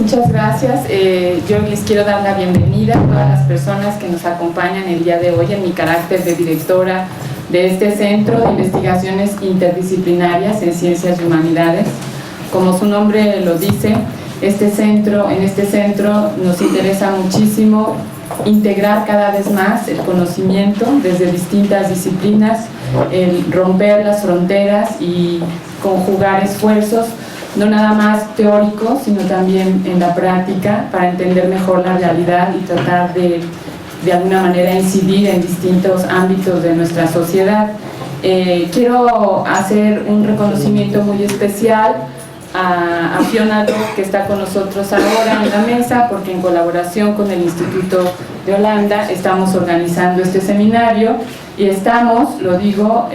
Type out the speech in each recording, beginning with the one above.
Muchas gracias. Yo les quiero dar la bienvenida a todas las personas que nos acompañan el día de hoy en mi carácter de directora de este Centro de Investigaciones Interdisciplinarias en Ciencias y Humanidades. Como su nombre lo dice, en este centro nos interesa muchísimo integrar cada vez más el conocimiento desde distintas disciplinas, el romper las fronteras y conjugar esfuerzos no nada más teóricos, sino también en la práctica, para entender mejor la realidad y tratar de alguna manera incidir en distintos ámbitos de nuestra sociedad. Quiero hacer un reconocimiento muy especial a Fiona Dobb, que está con nosotros ahora en la mesa, porque en colaboración con el Instituto de Holanda estamos organizando este seminario y estamos, lo digo,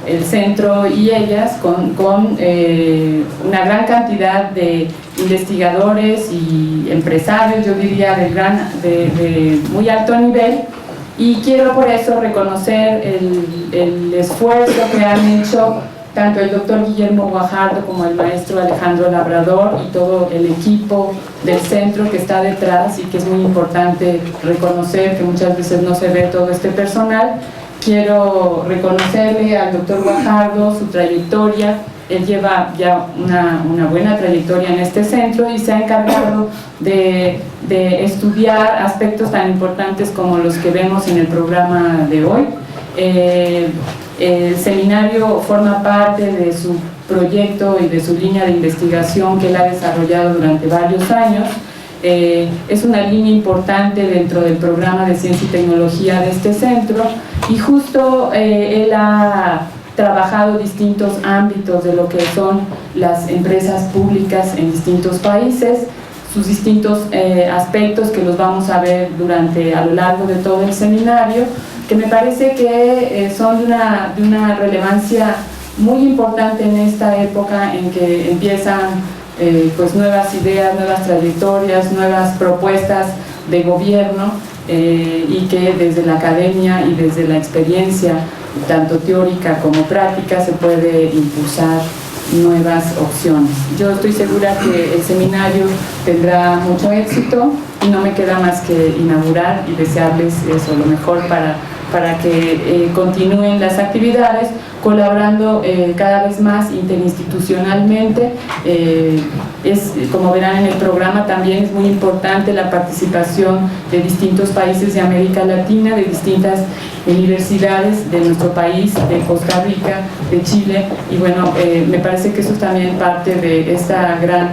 el centro y ellas con una gran cantidad de investigadores y empresarios, yo diría de muy alto nivel, y quiero por eso reconocer el esfuerzo que han hecho tanto el doctor Guillermo Guajardo como el maestro Alejandro Labrador y todo el equipo del centro que está detrás, y que es muy importante reconocer que muchas veces no se ve todo este personal. Quiero reconocerle al doctor Guajardo su trayectoria. Él lleva ya una buena trayectoria en este centro y se ha encargado de estudiar aspectos tan importantes como los que vemos en el programa de hoy. El seminario forma parte de su proyecto y de su línea de investigación que él ha desarrollado durante varios años. Es una línea importante dentro del programa de ciencia y tecnología de este centro, y justo él ha trabajado distintos ámbitos de lo que son las empresas públicas en distintos países, sus distintos aspectos que los vamos a ver a lo largo de todo el seminario, que me parece que son de una relevancia muy importante en esta época en que empiezan pues nuevas ideas, nuevas trayectorias, nuevas propuestas de gobierno, y que desde la academia y desde la experiencia, tanto teórica como práctica, se puede impulsar nuevas opciones. Yo estoy segura que el seminario tendrá mucho éxito y no me queda más que inaugurar y desearles eso, lo mejor para que continúen las actividades, colaborando cada vez más interinstitucionalmente. Como verán en el programa, también es muy importante la participación de distintos países de América Latina, de distintas universidades de nuestro país, de Costa Rica, de Chile, y bueno, me parece que eso es también parte de esta gran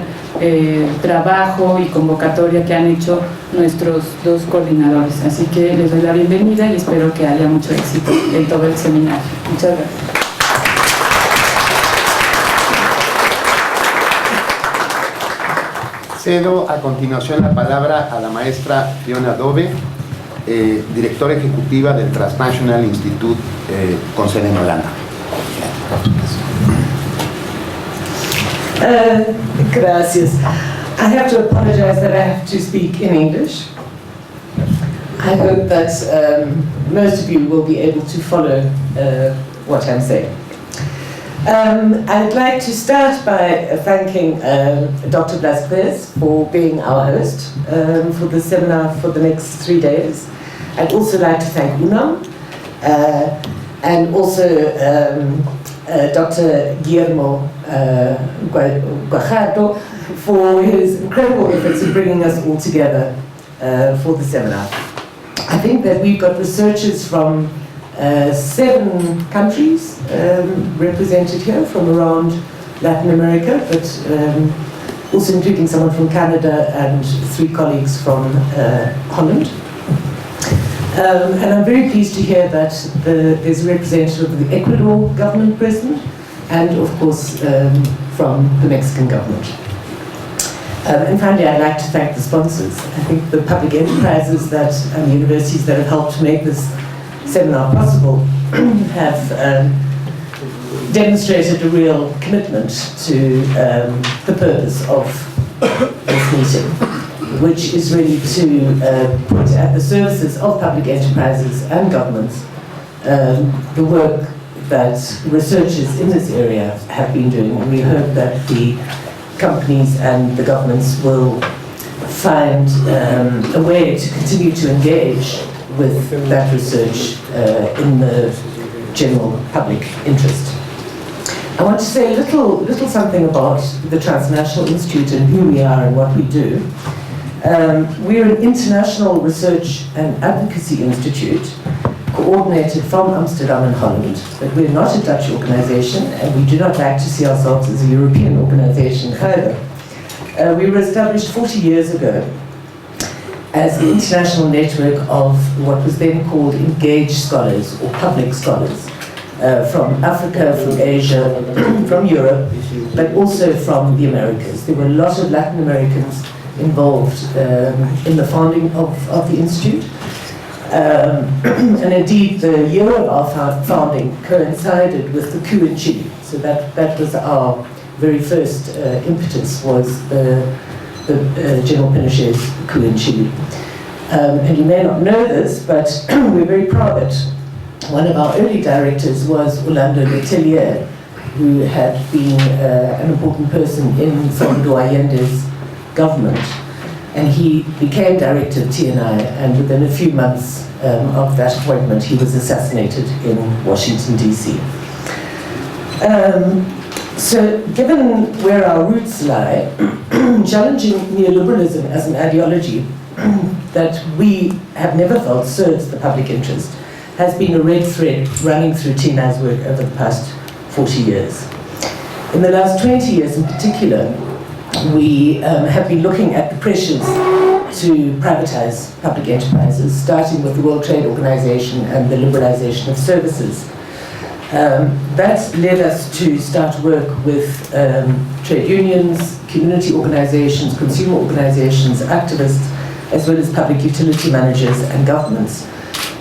trabajo y convocatoria que han hecho nuestros dos coordinadores. Así que les doy la bienvenida y espero que haya mucho éxito en todo el seminario. Muchas gracias. Cedo a continuación la palabra a la maestra Fiona Dobb, directora ejecutiva del Transnational Institute con sede en Holanda. Gracias. I have to apologize that I have to speak in English. I hope that most of you will be able to follow what I'm saying. I'd like to start by thanking Dr. Blasquez for being our host for the seminar for the next 3 days. I'd also like to thank UNAM and also Dr. Guillermo Guajardo for his incredible efforts in bringing us all together for the seminar. I think that we've got researchers from 7 countries represented here from around Latin America, but also including someone from Canada and 3 colleagues from Holland. And I'm very pleased to hear that there's a representative of the Ecuador government present, and of course from the Mexican government. And finally, I'd like to thank the sponsors. I think the public enterprises and the universities that have helped make this seminar possible have demonstrated a real commitment to the purpose of this meeting, which is really to put at the services of public enterprises and governments the work that researchers in this area have been doing. And we hope that the companies and the governments will find a way to continue to engage with that research in the general public interest. I want to say a little something about the Transnational Institute and who we are and what we do. We're an international research and advocacy institute coordinated from Amsterdam and Holland, but we're not a Dutch organization and we do not like to see ourselves as a European organization either. We were established 40 years ago as the international network of what was then called engaged scholars or public scholars from Africa, from Asia, from Europe, but also from the Americas. There were a lot of Latin Americans involved in the founding of the Institute. And indeed, the year of our founding coincided with the coup in Chile. So that was our very first impetus, was the General Pinochet's coup in Chile. And you may not know this, but we're very proud that one of our early directors was Orlando Letelier, who had been an important person in Salvador Allende's government. And he became director of TNI, and within a few months of that appointment, he was assassinated in Washington, D.C. So given where our roots lie, challenging neoliberalism as an ideology that we have never felt serves the public interest has been a red thread running through TNI's work over the past 40 years. In the last 20 years in particular, we have been looking at the pressures to privatize public enterprises, starting with the World Trade Organization and the liberalization of services. That led us to start work with trade unions, community organizations, consumer organizations, activists, as well as public utility managers and governments,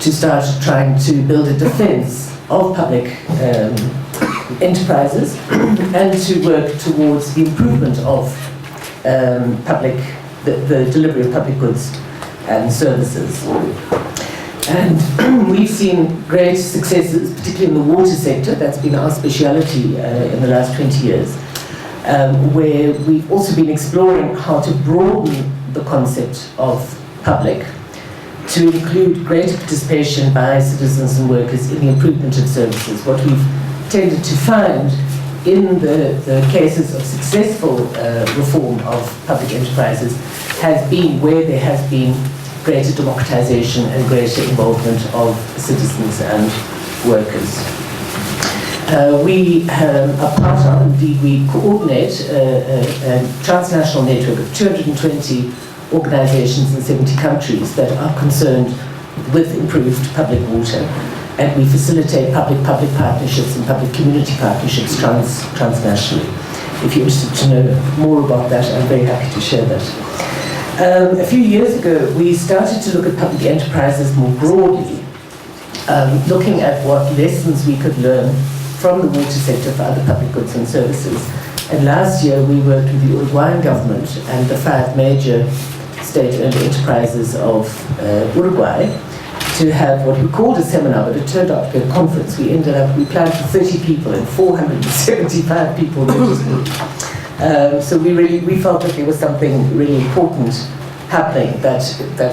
to start trying to build a defense of public enterprises and to work towards the improvement of the delivery of public goods and services. And we've seen great successes, particularly in the water sector. That's been our speciality in the last 20 years, where we've also been exploring how to broaden the concept of public to include greater participation by citizens and workers in the improvement of services. What we've tended to find in the cases of successful reform of public enterprises has been where there has been greater democratization and greater involvement of citizens and workers. We are part of, indeed we coordinate a transnational network of 220 organizations in 70 countries that are concerned with improved public water, and we facilitate public-public partnerships and public-community partnerships transnationally. If you're interested to know more about that, I'm very happy to share that. A few years ago, we started to look at public enterprises more broadly, looking at what lessons we could learn from the water sector for other public goods and services. And last year, we worked with the Uruguayan government and the 5 major state-owned enterprises of Uruguay to have what we called a seminar, but it turned out to be a conference. We planned for 30 people and 475 people registered. So we felt that there was something really important happening, that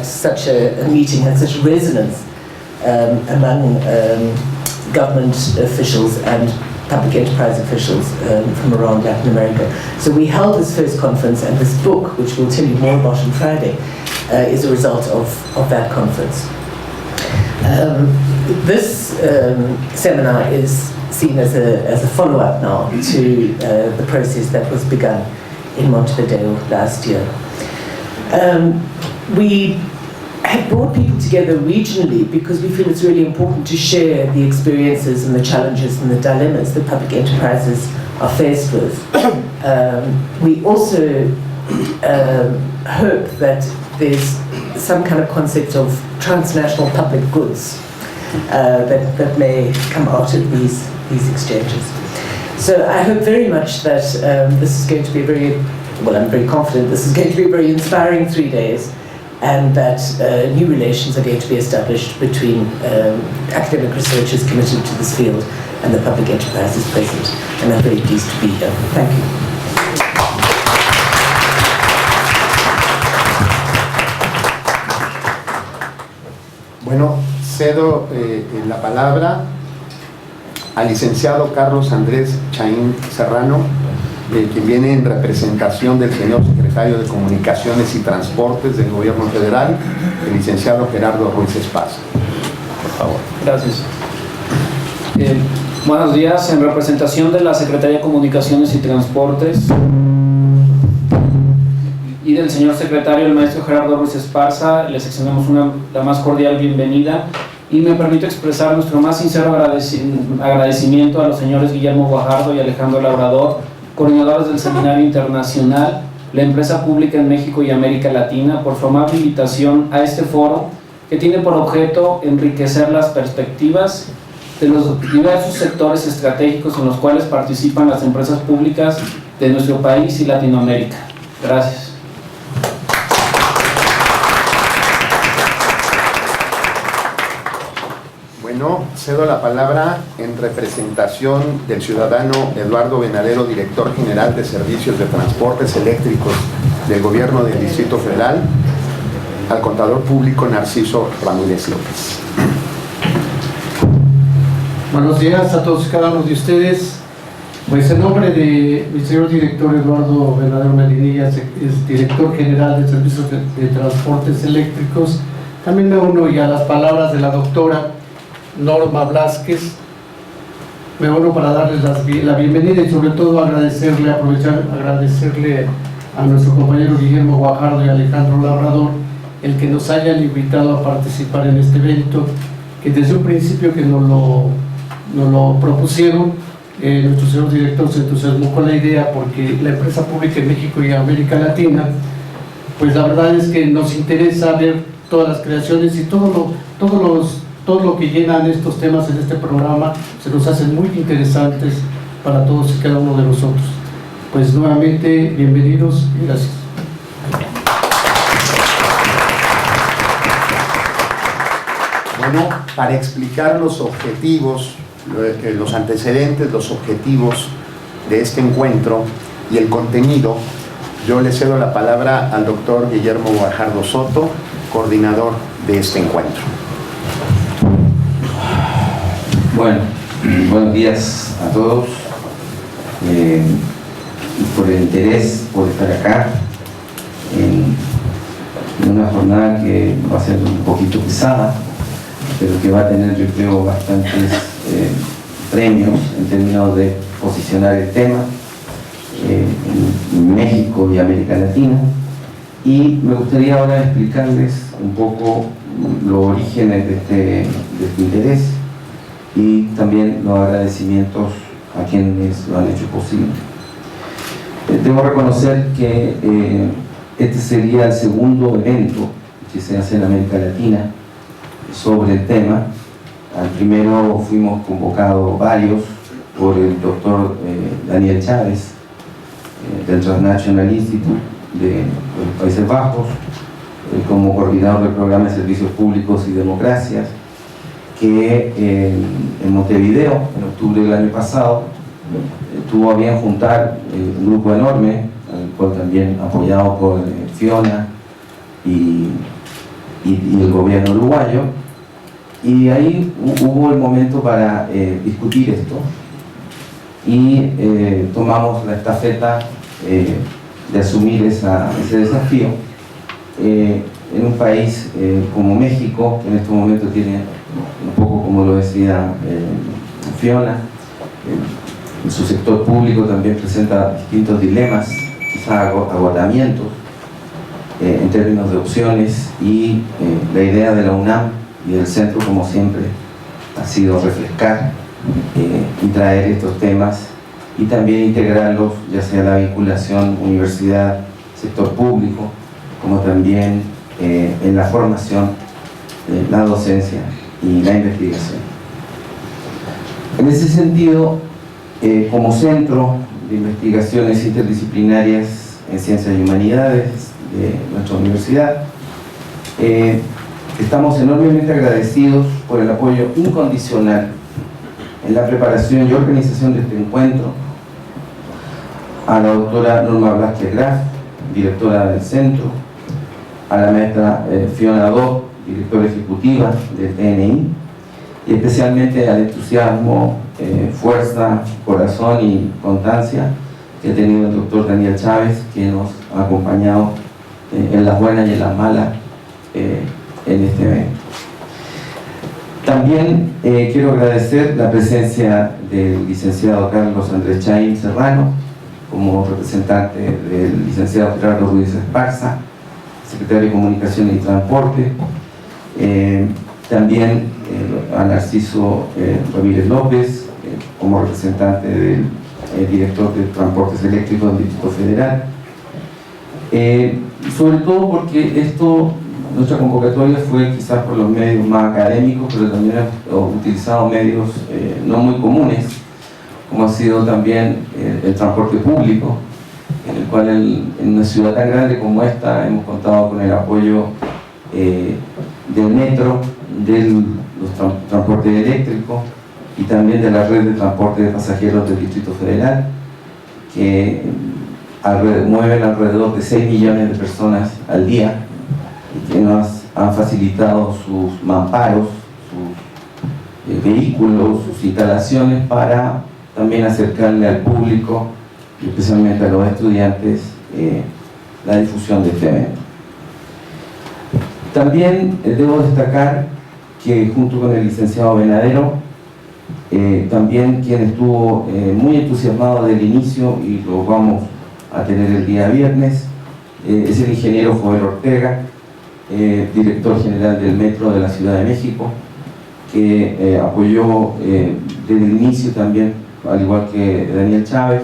such a meeting had such resonance among government officials and public enterprise officials from around Latin America. So we held this first conference, and this book, which we'll tell you more about on Friday, is a result of that conference. This seminar is seen as a follow-up now to the process that was begun in Montevideo last year. We have brought people together regionally because we feel it's really important to share the experiences and the challenges and the dilemmas that public enterprises are faced with. We also hope that there's some kind of concept of transnational public goods that may come out of these exchanges. So I hope very much that this is going to be I'm very confident this is going to be a very inspiring 3 days, and that new relations are going to be established between academic researchers committed to this field and the public enterprises present. And I'm very pleased to be here. Thank you. cedo la palabra al licenciado Carlos Andrés Chaín Serrano, quien viene en representación del señor secretario de Comunicaciones y Transportes del Gobierno Federal, el licenciado Gerardo Ruiz Esparza. Por favor. Gracias. Buenos días. En representación de la Secretaría de Comunicaciones y Transportes y del señor secretario, el maestro Gerardo Ruiz Esparza, les extendemos la más cordial bienvenida y me permito expresar nuestro más sincero agradecimiento a los señores Guillermo Guajardo y Alejandro Labrador, coordinadores del Seminario Internacional, la empresa pública en México y América Latina, por su amable invitación a este foro que tiene por objeto enriquecer las perspectivas de los diversos sectores estratégicos en los cuales participan las empresas públicas de nuestro país y Latinoamérica. Gracias. Bueno, cedo la palabra en representación del ciudadano Eduardo Venadero, director general de Servicios de Transportes Eléctricos del Gobierno del Distrito Federal, al contador público Narciso Ramírez López. Buenos días a todos y cada uno de ustedes. Pues en nombre de mi señor director Eduardo Venadero Medinilla, es director general de Servicios de Transportes Eléctricos, también me uno y a las palabras de la doctora Norma Blázquez, me uno para darles la bienvenida y sobre todo agradecerle a nuestro compañero Guillermo Guajardo y Alejandro Labrador el que nos hayan invitado a participar en este evento, que desde un principio que nos lo propusieron, nuestro señor director se entusiasmó con la idea porque la empresa pública en México y América Latina, pues la verdad es que nos interesa ver todas las creaciones y todo lo que llenan estos temas en este programa se nos hacen muy interesantes para todos y cada uno de nosotros. Pues nuevamente, bienvenidos y gracias. Bueno, para explicar los objetivos, los antecedentes, los objetivos de este encuentro y el contenido, yo le cedo la palabra al doctor Guillermo Guajardo Soto, coordinador de este encuentro. Bueno, buenos días a todos, por el interés por estar acá en una jornada que va a ser un poquito pesada, pero que va a tener, yo creo, bastantes premios en términos de posicionar el tema en México y América Latina. Y me gustaría ahora explicarles un poco los orígenes de este interés y también los agradecimientos a quienes lo han hecho posible. Debo reconocer que este sería el segundo evento que se hace en América Latina sobre el tema. Al primero fuimos convocados varios por el doctor Daniel Chávez del Transnational Institute de los Países Bajos, como coordinador del programa de Servicios Públicos y Democracias, que en Montevideo, en octubre del año pasado, tuvo a bien juntar un grupo enorme, al cual también apoyado por Fiona y el gobierno uruguayo, y ahí hubo el momento para discutir esto y tomamos la estafeta de asumir ese desafío en un país como México, que en este momento tiene un poco, como lo decía Fiona, en su sector público también presenta distintos dilemas, quizás agotamientos en términos de opciones, y la idea de la UNAM y del centro, como siempre, ha sido refrescar y traer estos temas y también integrarlos, ya sea la vinculación universidad, sector público, como también en la formación, la docencia y la investigación. En ese sentido, como centro de investigaciones interdisciplinarias en ciencias y humanidades de nuestra universidad, estamos enormemente agradecidos por el apoyo incondicional en la preparación y organización de este encuentro a la doctora Norma Blázquez Graf, directora del centro, a la maestra Fiona Do, directora ejecutiva del TNI, y especialmente al entusiasmo, fuerza, corazón y constancia que ha tenido el doctor Daniel Chávez, que nos ha acompañado en las buenas y en las malas en este evento. También quiero agradecer la presencia del licenciado Carlos Andrés Chaín Serrano, como representante del licenciado Gerardo Ruiz Esparza, secretario de Comunicaciones y Transporte, también a Narciso Ramírez López, como representante del director de Transportes Eléctricos del Distrito Federal, sobre todo porque nuestra convocatoria fue quizás por los medios más académicos, pero también hemos utilizado medios no muy comunes, como ha sido también el transporte público, en el cual en una ciudad tan grande como esta hemos contado con el apoyo del metro, del transporte eléctrico y también de la red de transporte de pasajeros del Distrito Federal, que mueven alrededor de 6 millones de personas al día y que nos han facilitado sus mamparos, sus vehículos, sus instalaciones para también acercarle al público y especialmente a los estudiantes la difusión de este evento. También debo destacar que junto con el licenciado Venadero, también quien estuvo muy entusiasmado del inicio y lo vamos a tener el día viernes, es el ingeniero Joel Ortega, director general del Metro de la Ciudad de México, que apoyó desde el inicio también, al igual que Daniel Chávez,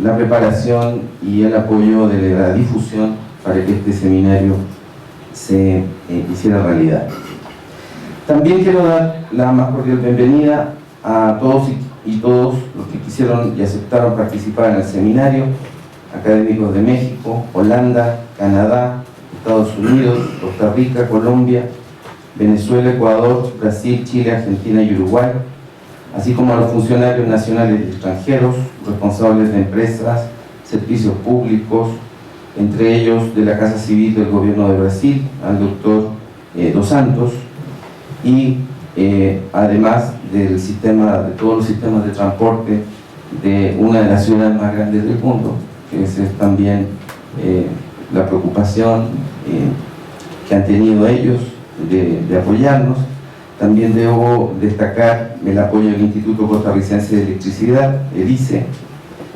la preparación y el apoyo de la difusión para que este seminario se hiciera realidad. También quiero dar la más cordial bienvenida a todos y todos los que quisieron y aceptaron participar en el seminario, académicos de México, Holanda, Canadá, Estados Unidos, Costa Rica, Colombia, Venezuela, Ecuador, Brasil, Chile, Argentina y Uruguay, así como a los funcionarios nacionales y extranjeros, responsables de empresas, servicios públicos, entre ellos de la Casa Civil del Gobierno de Brasil, al doctor Dos Santos, y además de todos los sistemas de transporte de una de las ciudades más grandes del mundo, que es también la preocupación que han tenido ellos de apoyarnos. También debo destacar el apoyo del Instituto Costarricense de Electricidad, el ICE,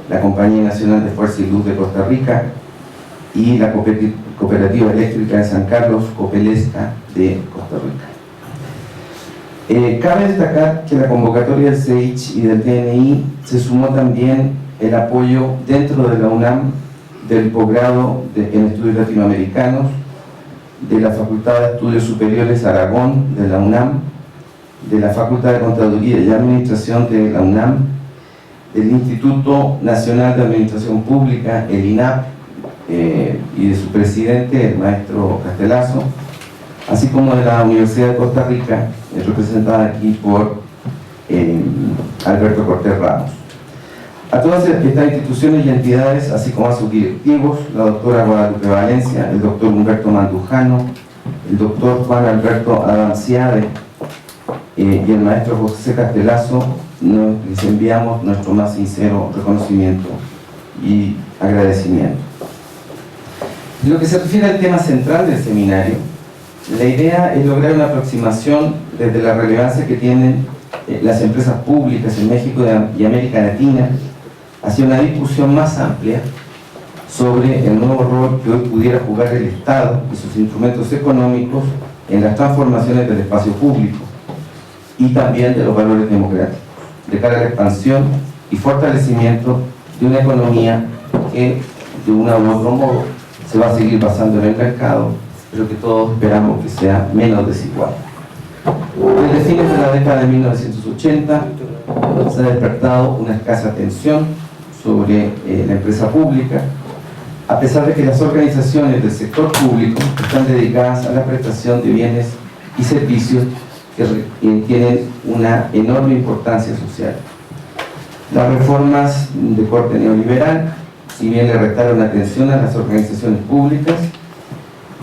la Compañía Nacional de Fuerza y Luz de Costa Rica y la Cooperativa Eléctrica de San Carlos, Copelesca, de Costa Rica. Cabe destacar que la convocatoria del CEICH y del TNI se sumó también el apoyo dentro de la UNAM del posgrado en estudios latinoamericanos, de la Facultad de Estudios Superiores Aragón de la UNAM, de la Facultad de Contaduría y Administración de la UNAM, del Instituto Nacional de Administración Pública, el INAP, y de su presidente, el maestro Castelazo, así como de la Universidad de Costa Rica, representada aquí por Alberto Cortés Ramos. A todas estas instituciones y entidades, así como a sus directivos, la doctora Guadalupe Valencia, el doctor Humberto Mandujano, el doctor Juan Alberto Adanciade y el maestro José Castelazo, les enviamos nuestro más sincero reconocimiento y agradecimiento. En lo que se refiere al tema central del seminario, la idea es lograr una aproximación desde la relevancia que tienen las empresas públicas en México y América Latina hacia una discusión más amplia sobre el nuevo rol que hoy pudiera jugar el Estado y sus instrumentos económicos en las transformaciones del espacio público y también de los valores democráticos, de cara a la expansión y fortalecimiento de una economía que de una u otro modo se va a seguir basando en el mercado, pero que todos esperamos que sea menos desigual. Desde fines de la década de 1980 se ha despertado una escasa atención sobre la empresa pública, a pesar de que las organizaciones del sector público están dedicadas a la prestación de bienes y servicios que tienen una enorme importancia social. Las reformas de corte neoliberal, si bien le restaron atención a las organizaciones públicas,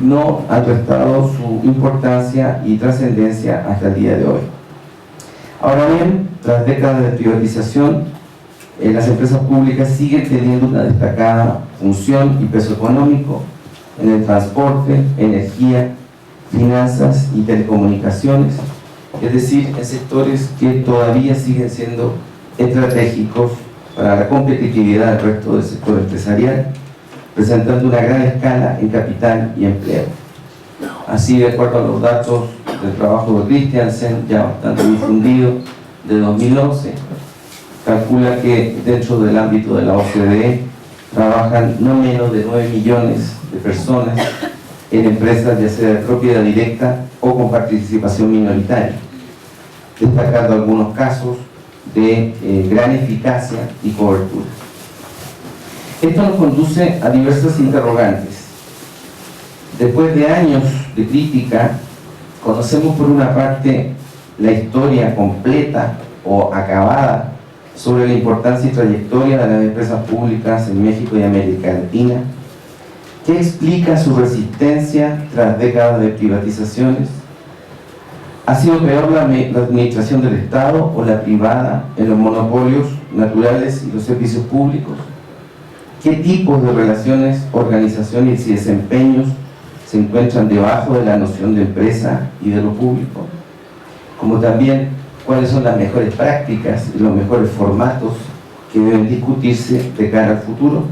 no han restado su importancia y trascendencia hasta el día de hoy. Ahora bien, tras décadas de privatización, las empresas públicas siguen teniendo una destacada función y peso económico en el transporte, energía, finanzas y telecomunicaciones, es decir, en sectores que todavía siguen siendo estratégicos para la competitividad del resto del sector empresarial, presentando una gran escala en capital y empleo. Así, de acuerdo a los datos del trabajo de Christiansen, ya bastante difundido, de 2011, calcula que dentro del ámbito de la OCDE trabajan no menos de 9 millones de personas en empresas ya sea de propiedad directa o con participación minoritaria, destacando algunos casos de gran eficacia y cobertura. Esto nos conduce a diversas interrogantes. Después de años de crítica, conocemos por una parte la historia completa o acabada sobre la importancia y trayectoria de las empresas públicas en México y América Latina. ¿Qué explica su resistencia tras décadas de privatizaciones? ¿Ha sido peor la administración del Estado o la privada en los monopolios naturales y los servicios públicos? ¿Qué tipos de relaciones, organizaciones y desempeños se encuentran debajo de la noción de empresa y de lo público? Como también, ¿cuáles son las mejores prácticas y los mejores formatos que deben discutirse de cara al futuro?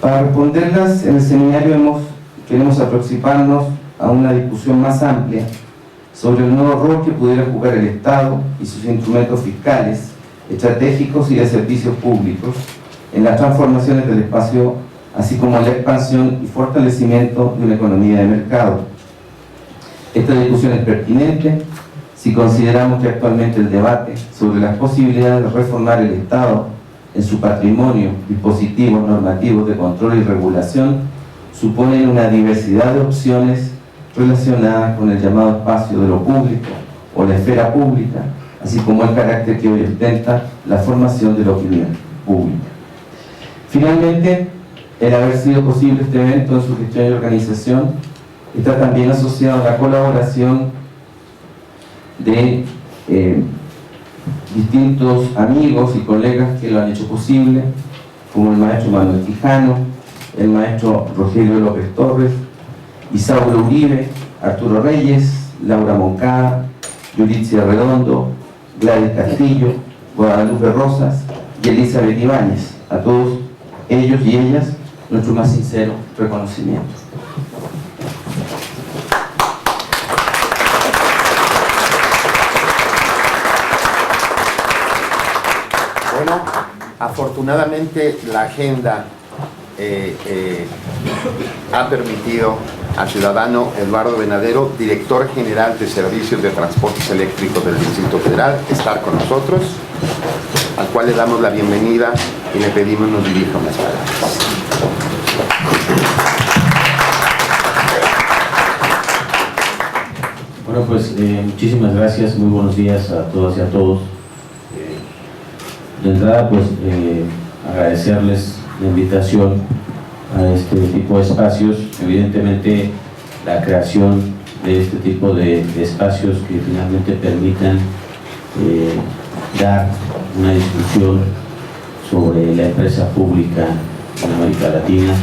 Para responderlas, en el seminario queremos aproximarnos a una discusión más amplia sobre el nuevo rol que pudiera jugar el Estado y sus instrumentos fiscales, estratégicos y de servicios públicos en las transformaciones del espacio, así como la expansión y fortalecimiento de una economía de mercado. Esta discusión es pertinente si consideramos que actualmente el debate sobre las posibilidades de reformar el Estado en su patrimonio, dispositivos normativos de control y regulación suponen una diversidad de opciones relacionadas con el llamado espacio de lo público o la esfera pública, así como el carácter que hoy ostenta la formación de la opinión pública. Finalmente, el haber sido posible este evento en su gestión y organización está también asociado a la colaboración de distintos amigos y colegas que lo han hecho posible, como el maestro Manuel Quijano, el maestro Rogelio López Torres, Isauro Uribe, Arturo Reyes, Laura Moncada, Yuritzia Redondo, Gladys Castillo, Guadalupe Rosas y Elizabeth Ibáñez. A todos ellos y ellas, nuestro más sincero reconocimiento. Bueno, afortunadamente la agenda ha permitido al ciudadano Eduardo Venadero, director general de Servicios de Transportes Eléctricos del Distrito Federal, estar con nosotros, al cual le damos la bienvenida y le pedimos nos dirija unas palabras. Bueno, pues muchísimas gracias, muy buenos días a todas y a todos. De entrada, pues agradecerles la invitación a este tipo de espacios. Evidentemente, la creación de este tipo de espacios que finalmente permitan dar una discusión sobre la empresa pública en América Latina,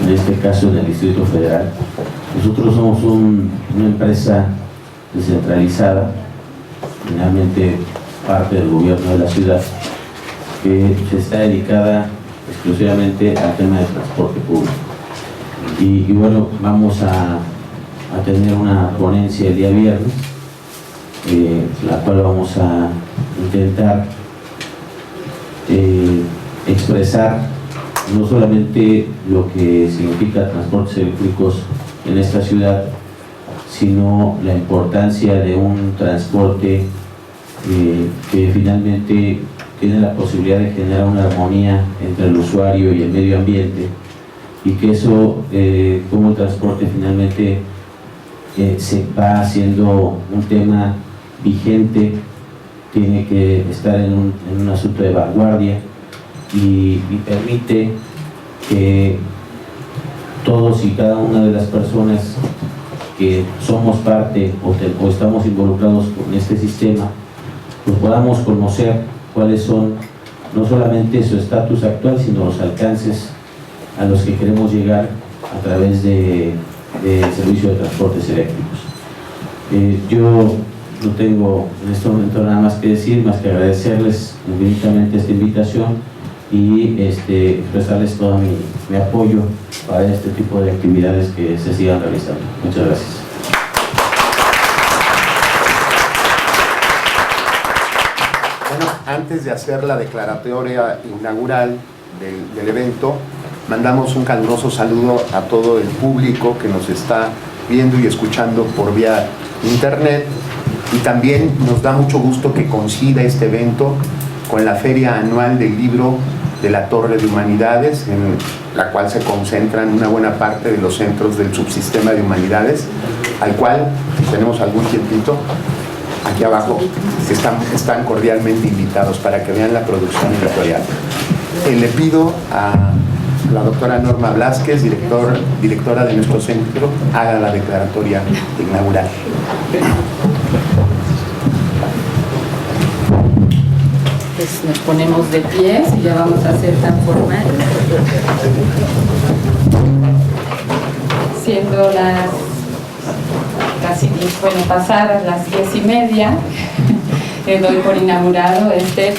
en este caso en el Distrito Federal. Nosotros somos una empresa descentralizada, finalmente parte del gobierno de la ciudad, que se está dedicada exclusivamente al tema del transporte público. Y bueno, vamos a tener una ponencia el día viernes, la cual vamos a intentar expresar no solamente lo que significa transportes eléctricos en esta ciudad, sino la importancia de un transporte que finalmente tiene la posibilidad de generar una armonía entre el usuario y el medio ambiente, y que eso, como el transporte finalmente se va haciendo un tema vigente, tiene que estar en un asunto de vanguardia y permite que todos y cada una de las personas que somos parte o estamos involucrados con este sistema, pues podamos conocer cuáles son no solamente su estatus actual, sino los alcances a los que queremos llegar a través del servicio de transportes eléctricos. Yo no tengo en este momento nada más que decir, más que agradecerles infinitamente esta invitación y expresarles todo mi apoyo para este tipo de actividades que se sigan realizando. Muchas gracias. Bueno, antes de hacer la declaratoria inaugural del evento, mandamos un caluroso saludo a todo el público que nos está viendo y escuchando por vía internet, y también nos da mucho gusto que coincida este evento con la Feria Anual del Libro de la Torre de Humanidades, en la cual se concentran una buena parte de los centros del subsistema de humanidades, al cual tenemos algún tiempito aquí abajo, que están cordialmente invitados para que vean la producción editorial. Le pido a la doctora Norma Blázquez, directora de nuestro centro, haga la declaratoria inaugural. Pues nos ponemos de pie, si ya vamos a ser tan formales. Siendo las casi 10, bueno, pasadas las 10:30, doy por inaugurado este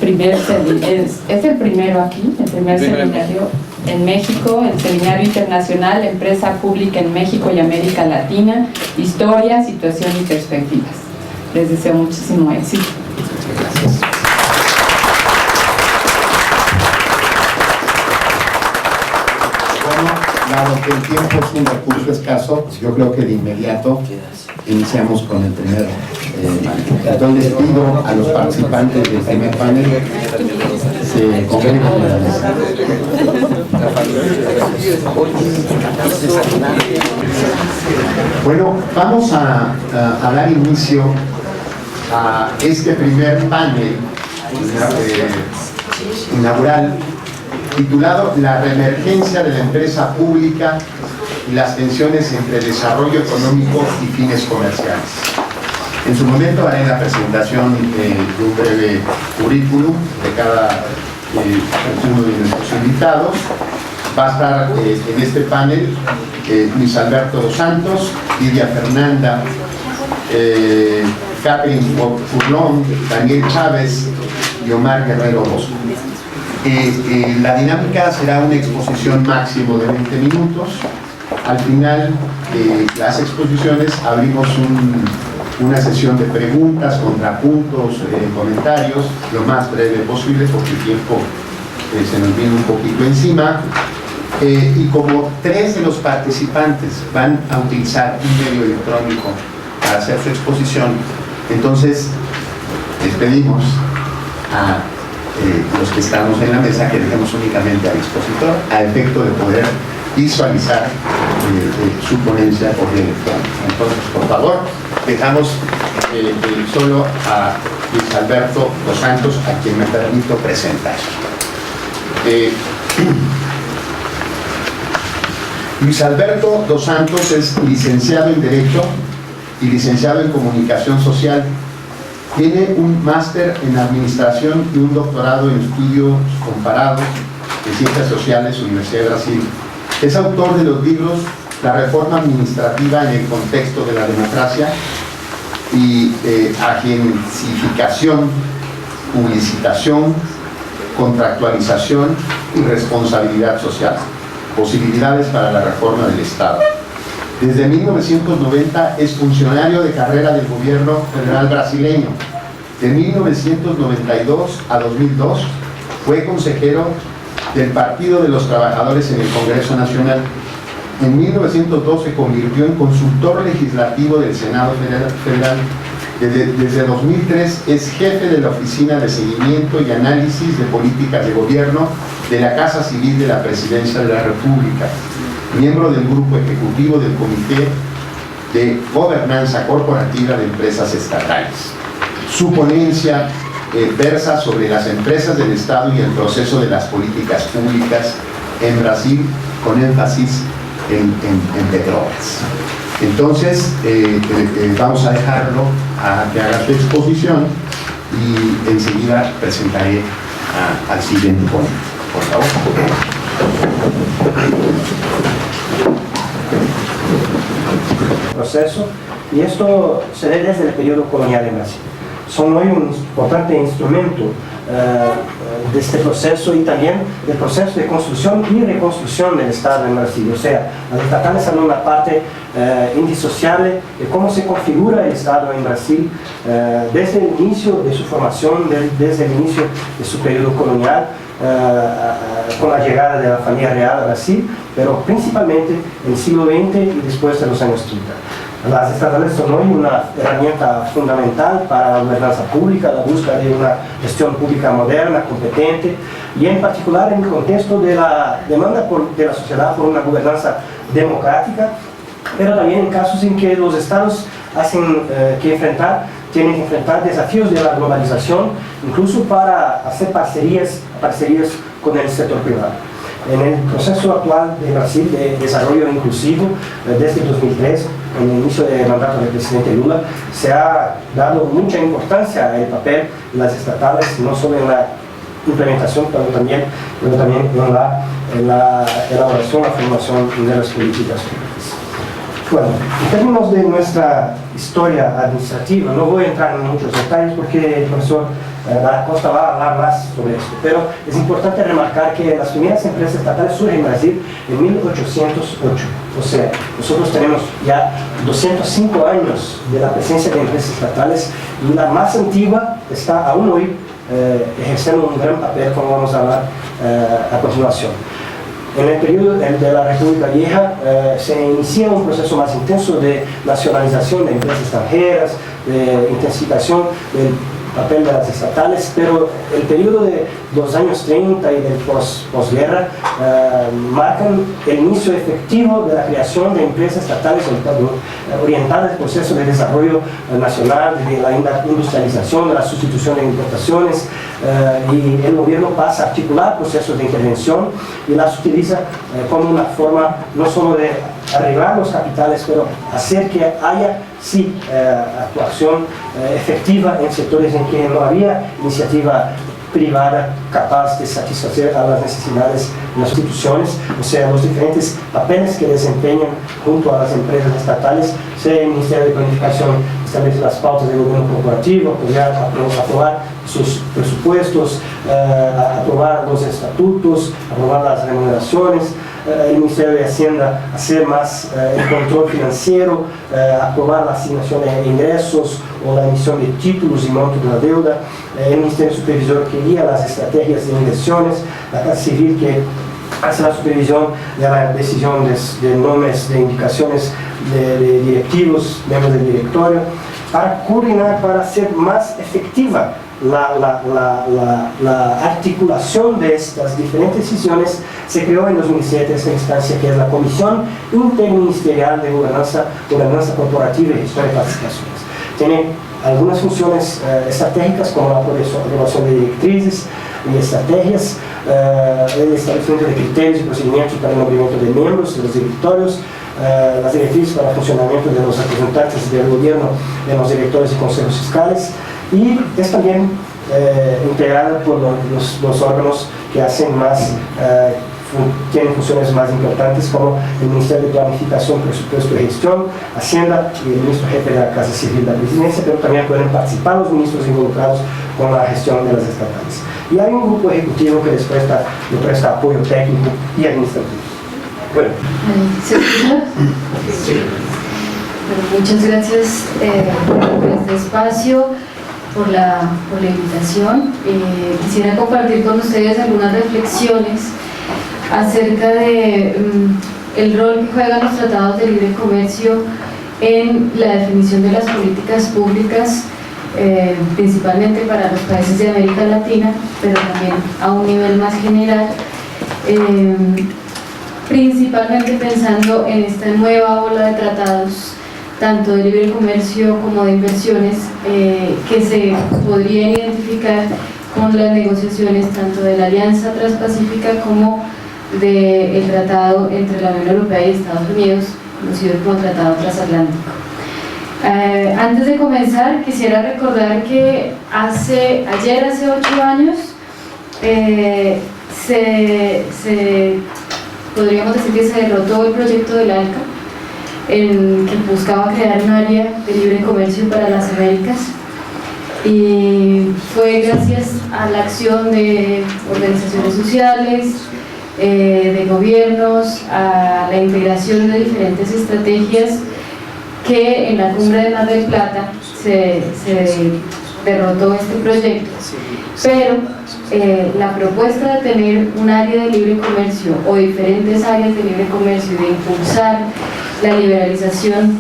primer seminario, es el primero aquí, el primer seminario en México, el Seminario Internacional Empresa Pública en México y América Latina, Historia, Situación y Perspectivas. Les deseo muchísimo éxito. Gracias. Bueno, dado que el tiempo es un recurso escaso, yo creo que de inmediato iniciamos con el primer entonces les pido a los participantes del primer panel se congreguen con la mesa. Bueno, vamos a dar inicio a este primer panel inaugural titulado La reemergencia de la empresa pública y las tensiones entre desarrollo económico y fines comerciales. En su momento haré la presentación de un breve currículum de cada uno de nuestros invitados. Va a estar en este panel Luis Alberto dos Santos, Lidia Fernanda, Catherine Furlón, Daniel Chávez y Omar Guerrero Bosco. La dinámica será una exposición máximo de 20 minutos. Al final de las exposiciones abrimos una sesión de preguntas, contrapuntos, comentarios, lo más breve posible porque el tiempo se nos viene un poquito encima. Y como 3 de los participantes van a utilizar un medio electrónico para hacer su exposición, entonces les pedimos a los que estamos en la mesa que dejemos únicamente al expositor a efecto de poder visualizar su ponencia por vía electrónica. Entonces, por favor, dejamos solo a Luis Alberto dos Santos, a quien me permito presentar. Luis Alberto dos Santos es licenciado en Derecho y licenciado en Comunicación Social. Tiene un máster en Administración y un doctorado en Estudios Comparados en Ciencias Sociales, Universidad de Brasil. Es autor de los libros La Reforma Administrativa en el Contexto de la Democracia y Agencificación, Publicitación, Contractualización y Responsabilidad Social. Posibilidades para la reforma del Estado. Desde 1990 es funcionario de carrera del gobierno federal brasileño. De 1992 a 2002 fue consejero del Partido de los Trabajadores en el Congreso Nacional. En 1902 se convirtió en consultor legislativo del Senado Federal. Desde 2003 es jefe de la Oficina de Seguimiento y Análisis de Políticas de Gobierno de la Casa Civil de la Presidencia de la República, miembro del Grupo Ejecutivo del Comité de Gobernanza Corporativa de Empresas Estatales. Su ponencia versa sobre las empresas del Estado y el proceso de las políticas públicas en Brasil, con énfasis en Petrobras. Entonces, vamos a dejarlo a que haga su exposición y enseguida presentaré al siguiente ponente. Por favor. Proceso, y esto se ve desde el periodo colonial en Brasil. Son hoy un importante instrumento de este proceso y también del proceso de construcción y reconstrucción del Estado en Brasil. O sea, las estatales son una parte indisociable de cómo se configura el Estado en Brasil desde el inicio de su formación, desde el inicio de su periodo colonial, con la llegada de la familia real a Brasil, pero principalmente en el siglo XX y después de los años 30. Las estatales son hoy una herramienta fundamental para la gobernanza pública, la búsqueda de una gestión pública moderna, competente, y en particular en el contexto de la demanda de la sociedad por una gobernanza democrática, pero también en casos en que los estados tienen que enfrentar desafíos de la globalización, incluso para hacer parcerías con el sector privado. En el proceso actual de Brasil de desarrollo inclusivo, desde 2003, en el inicio del mandato del presidente Lula, se ha dado mucha importancia al papel de las estatales, no solo en la implementación, pero también en la elaboración, la formación de las políticas públicas. Bueno, en términos de nuestra historia administrativa, no voy a entrar en muchos detalles porque el profesor Costa va a hablar más sobre esto, pero es importante remarcar que las primeras empresas estatales surgen en Brasil en 1808, o sea, nosotros tenemos ya 205 años de la presencia de empresas estatales y la más antigua está aún hoy ejerciendo un gran papel, como vamos a hablar a continuación. En el periodo de la República Vieja se inicia un proceso más intenso de nacionalización de empresas extranjeras, de intensificación del papel de las estatales, pero el periodo de los años 30 y del posguerra marcan el inicio efectivo de la creación de empresas estatales orientadas al proceso de desarrollo nacional, de la industrialización, de la sustitución de importaciones, y el gobierno pasa a articular procesos de intervención y las utiliza como una forma no solo de arreglar los capitales, pero hacer que haya sí actuación efectiva en sectores en que no había iniciativa privada capaz de satisfacer a las necesidades de las instituciones, o sea, los diferentes papeles que desempeñan junto a las empresas estatales, sea el Ministerio de Planificación establece las pautas del gobierno corporativo, aprobar sus presupuestos, aprobar los estatutos, aprobar las remuneraciones, el Ministerio de Hacienda hacer más el control financiero, aprobar la asignación de ingresos o la emisión de títulos y montos de la deuda, el Ministerio Supervisor que guía las estrategias de inversiones, la Casa Civil que hace la supervisión de la decisión de nombres, de indicaciones de directivos, miembros del directorio, para coordinar, para hacer más efectiva la articulación de estas diferentes decisiones. Se creó en 2007 esta instancia que es la Comisión Interministerial de Gobernanza Corporativa y Gestión de Participaciones. Tiene algunas funciones estratégicas como la aprobación de directrices y estrategias, el establecimiento de criterios y procedimientos para el nombramiento de miembros de los directorios, las directrices para el funcionamiento de los representantes del gobierno en los directorios y consejos fiscales, y es también integrada por los órganos que hacen más, tienen funciones más importantes como el Ministerio de Planificación, Presupuesto y Gestión, Hacienda y el ministro jefe de la Casa Civil de la Presidencia, pero también pueden participar los ministros involucrados con la gestión de las estatales. Y hay un grupo ejecutivo que les presta apoyo técnico y administrativo. Bueno. ¿Se escucha? Sí. Bueno, muchas gracias por este espacio, por la invitación. Quisiera compartir con ustedes algunas reflexiones acerca de el rol que juegan los tratados de libre comercio en la definición de las políticas públicas, principalmente para los países de América Latina, pero también a un nivel más general, principalmente pensando en esta nueva ola de tratados, tanto de libre comercio como de inversiones, que se podrían identificar con las negociaciones tanto de la Alianza Transpacífica como del tratado entre la Unión Europea y Estados Unidos, conocido como Tratado Transatlántico. Antes de comenzar, quisiera recordar que ayer, hace 8 años, podríamos decir que se derrotó el proyecto del ALCA, que buscaba crear un área de libre comercio para las Américas, y fue gracias a la acción de organizaciones sociales, de gobiernos, a la integración de diferentes estrategias, que en la cumbre de Mar del Plata se derrotó este proyecto. Pero la propuesta de tener un área de libre comercio o diferentes áreas de libre comercio y de impulsar la liberalización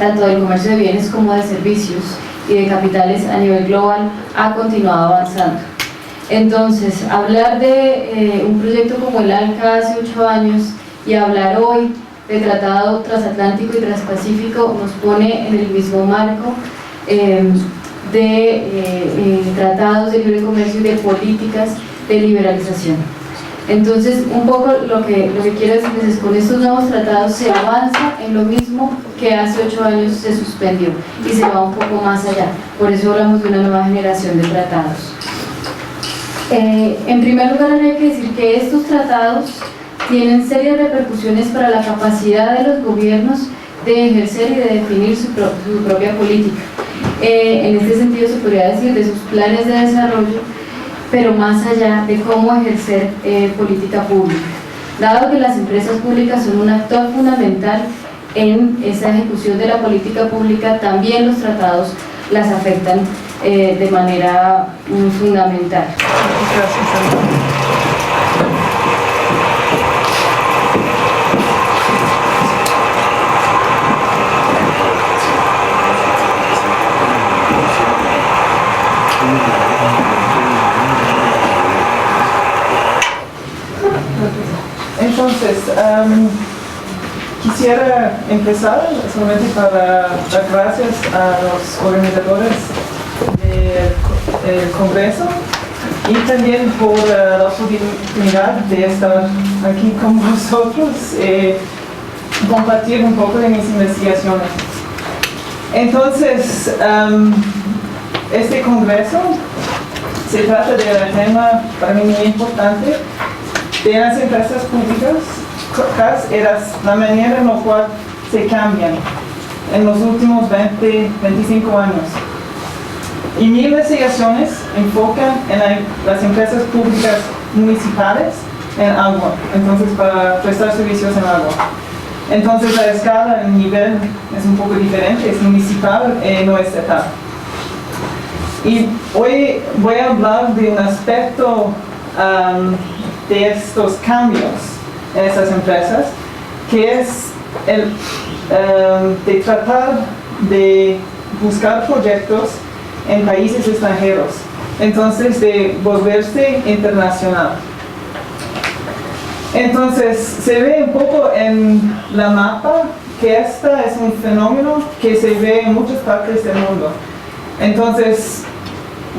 tanto del comercio de bienes como de servicios y de capitales a nivel global ha continuado avanzando. Entonces, hablar de un proyecto como el ALCA hace 8 años y hablar hoy de Tratado Transatlántico y Transpacífico nos pone en el mismo marco de tratados de libre comercio y de políticas de liberalización. Entonces, un poco lo que quiero decirles es que con estos nuevos tratados se avanza en lo mismo que hace 8 años se suspendió y se va un poco más allá. Por eso hablamos de una nueva generación de tratados. En primer lugar, hay que decir que estos tratados tienen serias repercusiones para la capacidad de los gobiernos de ejercer y de definir su propia política. En este sentido se podría decir de sus planes de desarrollo, pero más allá de cómo ejercer política pública. Dado que las empresas públicas son un actor fundamental en esa ejecución de la política pública, también los tratados las afectan de manera fundamental. Entonces, quisiera empezar solamente para dar gracias a los organizadores del Congreso y también por la oportunidad de estar aquí con vosotros y compartir un poco de mis investigaciones. Entonces, este Congreso se trata de un tema para mí muy importante de las empresas públicas, es la manera en la cual se cambian en los últimos 20-25 años. Y mis investigaciones enfocan en las empresas públicas municipales en agua, entonces para prestar servicios en agua. Entonces la escala, el nivel es un poco diferente, es municipal, no es estatal. Y hoy voy a hablar de un aspecto de estos cambios en estas empresas, que es el de tratar de buscar proyectos en países extranjeros, entonces de volverse internacional. Entonces se ve un poco en la mapa que este es un fenómeno que se ve en muchas partes del mundo. Entonces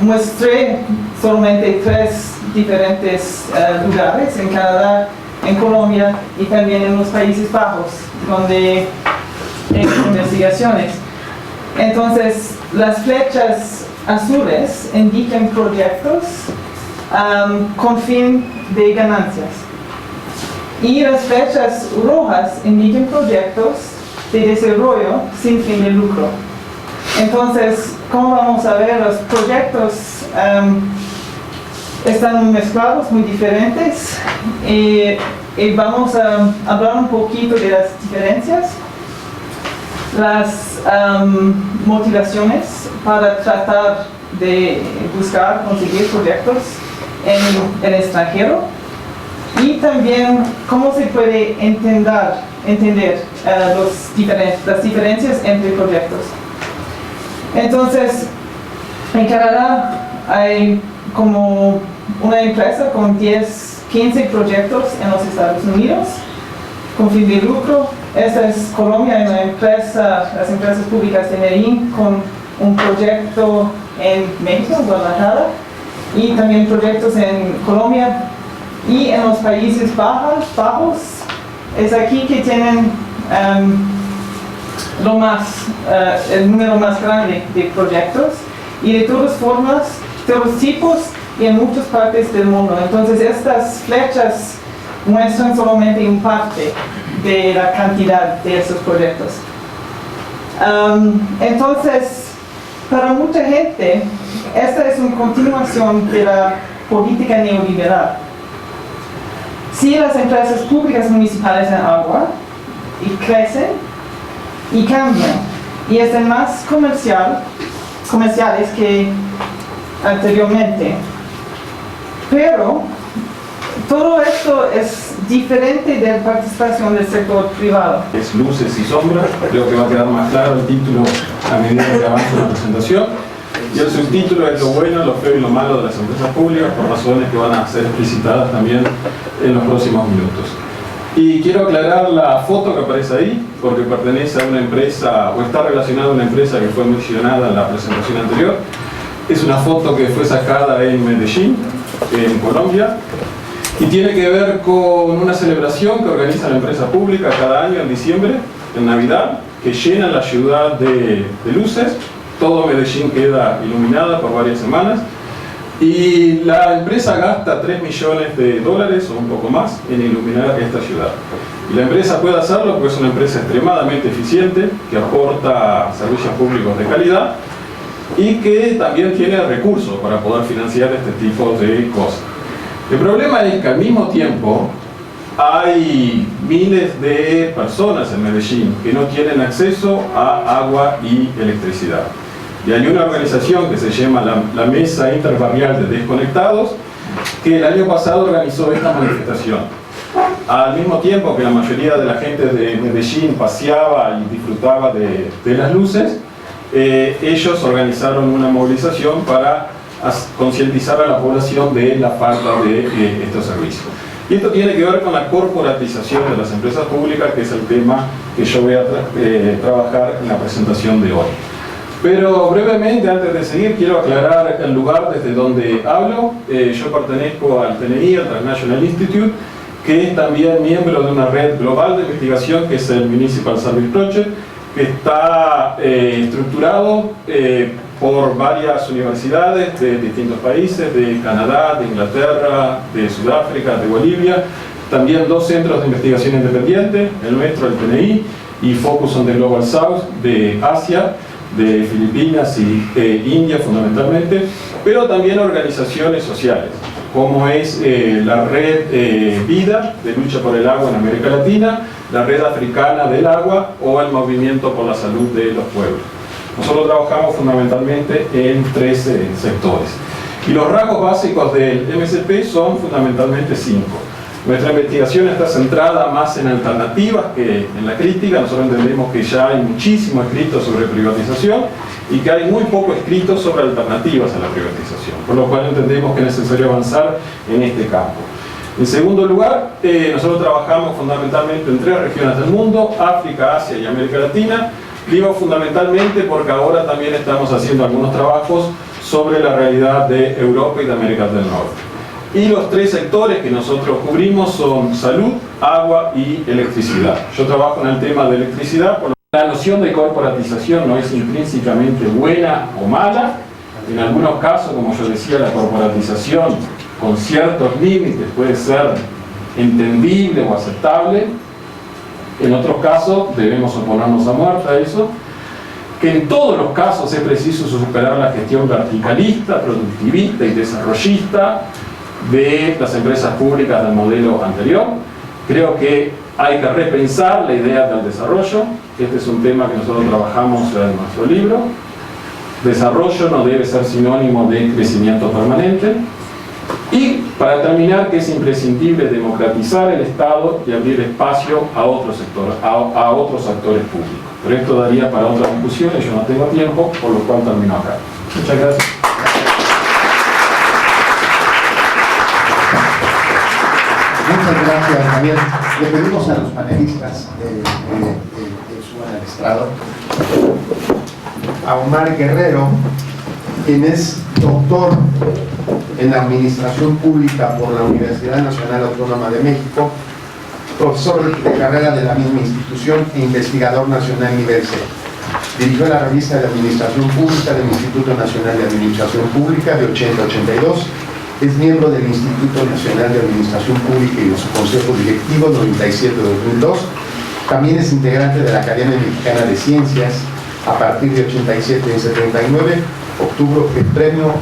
mostré solamente 3 diferentes lugares, en Canadá, en Colombia y también en los Países Bajos, donde he hecho investigaciones. Entonces, las flechas azules indican proyectos con fin de ganancias. Y las flechas rojas indican proyectos de desarrollo sin fin de lucro. Entonces, como vamos a ver, los proyectos están mezclados, muy diferentes, y vamos a hablar un poquito de las diferencias, las motivaciones para tratar de buscar, conseguir proyectos en el extranjero, y también cómo se puede entender las diferencias entre proyectos. Entonces, en Canadá hay como una empresa con 15 proyectos en los Estados Unidos con fin de lucro. Esta es Colombia, hay una empresa, las empresas públicas de Medellín, con un proyecto en México, en Guadalajara, y también proyectos en Colombia, Y en los Países Bajos es aquí que tienen el número más grande de proyectos y de todas formas, todos tipos y en muchas partes del mundo. Entonces estas flechas muestran solamente una parte de la cantidad de estos proyectos. Entonces, para mucha gente, esta es una continuación de la política neoliberal. Si las empresas públicas municipales en agua y crecen y cambian y están más comerciales que anteriormente, pero todo esto es diferente de la participación del sector privado. Es luces y sombras, creo que va a quedar más claro el título a medida que avance la presentación. Y el subtítulo es lo bueno, lo feo y lo malo de las empresas públicas, por razones que van a ser explicitadas también en los próximos minutos. Y quiero aclarar la foto que aparece ahí, porque pertenece a una empresa, o está relacionada a una empresa que fue mencionada en la presentación anterior. Es una foto que fue sacada en Medellín, en Colombia, y tiene que ver con una celebración que organiza la empresa pública cada año en diciembre, en Navidad, que llena la ciudad de luces. Todo Medellín queda iluminada por varias semanas y la empresa gasta $3 millones o un poco más en iluminar esta ciudad. Y la empresa puede hacerlo porque es una empresa extremadamente eficiente, que aporta servicios públicos de calidad y que también tiene recursos para poder financiar este tipo de cosas. El problema es que al mismo tiempo hay miles de personas en Medellín que no tienen acceso a agua y electricidad. Y hay una organización que se llama la Mesa Interbarrial de Desconectados, que el año pasado organizó esta manifestación. Al mismo tiempo que la mayoría de la gente de Medellín paseaba y disfrutaba de las luces, ellos organizaron una movilización para concientizar a la población de la falta de estos servicios. Y esto tiene que ver con la corporatización de las empresas públicas, que es el tema que yo voy a trabajar en la presentación de hoy. Pero brevemente, antes de seguir, quiero aclarar el lugar desde donde hablo. Yo pertenezco al TNI, al Transnational Institute, que es también miembro de una red global de investigación que es el Municipal Service Project, que está estructurado por varias universidades de distintos países, de Canadá, de Inglaterra, de Sudáfrica, de Bolivia, también 2 centros de investigación independientes, el nuestro, el TNI, y Focus on the Global South, de Asia, de Filipinas y India fundamentalmente, pero también organizaciones sociales, como es la Red Vida, de lucha por el agua en América Latina, la Red Africana del Agua o el Movimiento por la Salud de los Pueblos. Nosotros trabajamos fundamentalmente en 3 sectores. Y los rasgos básicos del MSP son fundamentalmente 5. Nuestra investigación está centrada más en alternativas que en la crítica. Nosotros entendemos que ya hay muchísimo escrito sobre privatización y que hay muy poco escrito sobre alternativas a la privatización, por lo cual entendemos que es necesario avanzar en este campo. En segundo lugar, nosotros trabajamos fundamentalmente en 3 regiones del mundo: África, Asia y América Latina. Digo fundamentalmente porque ahora también estamos haciendo algunos trabajos sobre la realidad de Europa y de América del Norte. Y los 3 sectores que nosotros cubrimos son salud, agua y electricidad. Yo trabajo en el tema de electricidad, por lo que la noción de corporatización no es intrínsecamente buena o mala. En algunos casos, como yo decía, la corporatización con ciertos límites puede ser entendible o aceptable. En otros casos debemos oponernos a muerte a eso. Que en todos los casos es preciso superar la gestión verticalista, productivista y desarrollista de las empresas públicas del modelo anterior. Creo que hay que repensar la idea del desarrollo. Este es un tema que nosotros trabajamos en nuestro libro. Desarrollo no debe ser sinónimo de crecimiento permanente. Y para terminar, que es imprescindible democratizar el Estado y abrir espacio a otros sectores, a otros actores públicos. Pero esto daría para otras discusiones, yo no tengo tiempo, por lo cual termino acá. Muchas gracias. Muchas gracias, Javier. Le pedimos a los panelistas que suban al estrado a Omar Guerrero, quien es doctor en la Administración Pública por la Universidad Nacional Autónoma de México, profesor de carrera de la misma institución e investigador nacional nivel C. Dirigió la revista de Administración Pública del Instituto Nacional de Administración Pública de 80 a 82. Es miembro del Instituto Nacional de Administración Pública y de su Consejo Directivo 97-2002. También es integrante de la Academia Mexicana de Ciencias. A partir de 87 y 79 obtuvo el Premio